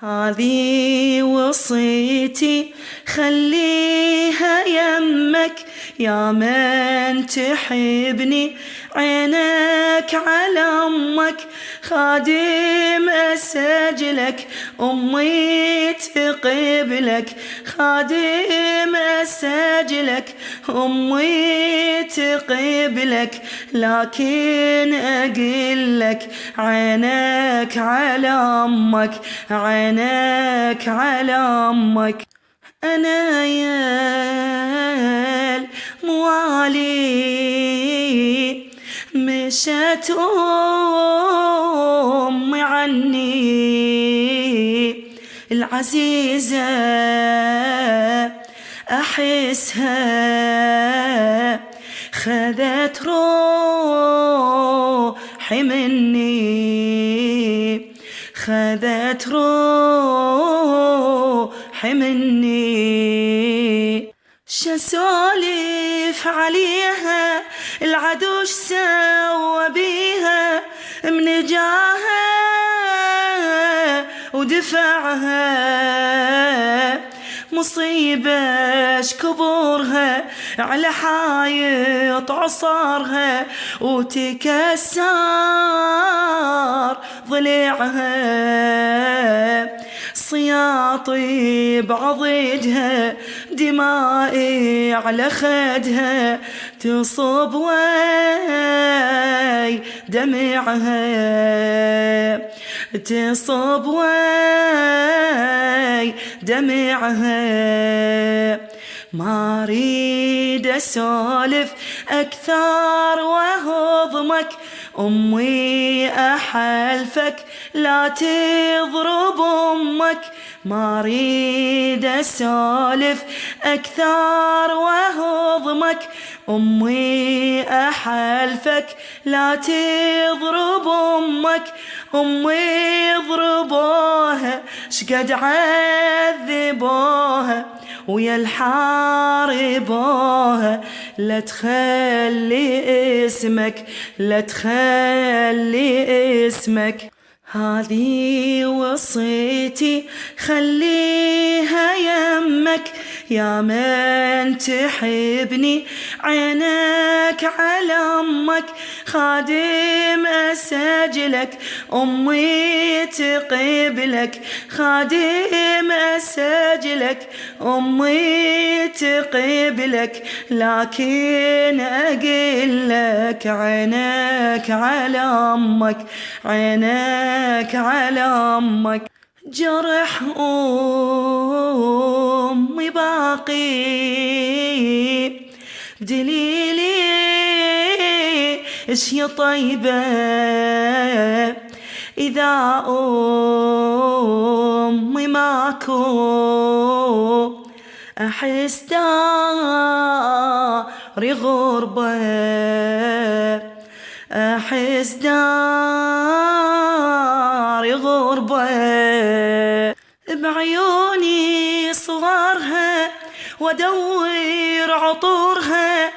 هذه وصيتي خليها يمك يا من تحبني، عينك على أمك خادم أسجلك، أمي تقبلك خادم أسجلك، أمي تقبلك، لكن أقلك عينك على أمك، عينك على أمك. أنا يا الموالي مشت أمي عني العزيزة، أحسها خذت روحي مني، خذت روحي مني. شسولف عليها العدو سوى بيها، من جاها ودفعها مصيبة كبورها، على حايط عصارها وتكسر ضلعها، صياطي بعضدها دمائي على خدها، تصب وي دمعها، تصب وي دمعها. ما اريد اسولف اكثر واهضمك، امي احلفك لا تضرب امك، ما اريد اسولف اكثر واهضمك، امي احلفك لا تضرب امك، امي ضربوها شقد عذبوها ويا الحاربوها، لا تخلي اسمك، لا تخلي اسمك. هذه وصيتي خليها يمك يا من تحبني، عينك على أمك خادم أسجلك، أمي تقبلك خادم أسجلك، أمي تقبلك، لكن أقلك عينك على أمك، عينك على أمك. جرح أمي باقي بدليلي إيش يا طيبة، إذا أمي ماكو أحس داري غربة، أحس داري غربة. بعيوني صورها وادور عطورها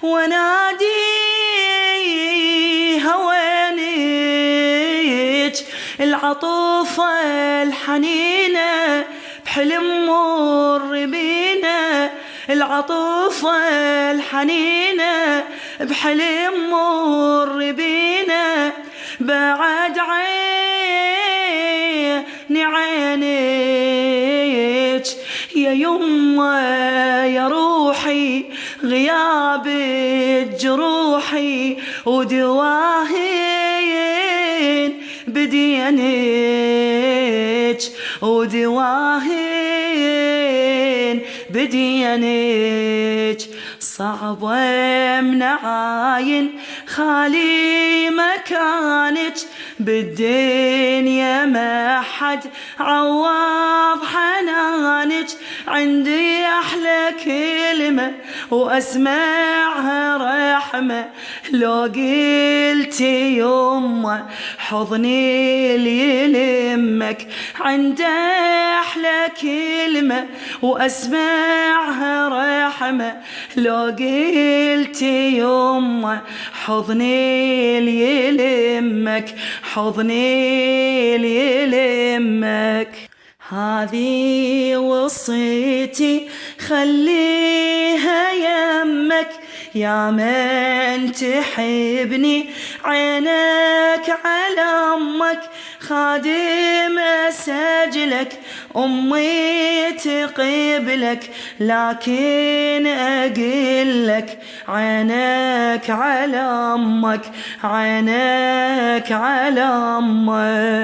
وناديها وينك، العطوفة الحنينة بحلم مر بينا، العطوفة الحنينة بحلم مر بينا، بعد عيني عينك يا يمه يا روحي، غياب جروحي ودواهن بدينك، ودواهن بدينك. صعبة من عاين خالي مكانك، بالدنيا ما حد عوض حنانك، عندي أحلى كلمة وأسمعها رحمة، لو قلت يمه حضني ليلمك، عندي أحلى كلمة وأسمعها رحمة، لو قلت يمه حضني ليلمك، حضني ليلمك. هذه وصيتي خليها يمك يا من تحبني، عينك على أمك خادم أسجلك، أمي تقبلك لكن أقلك عينك على أمك، عينك على أمك.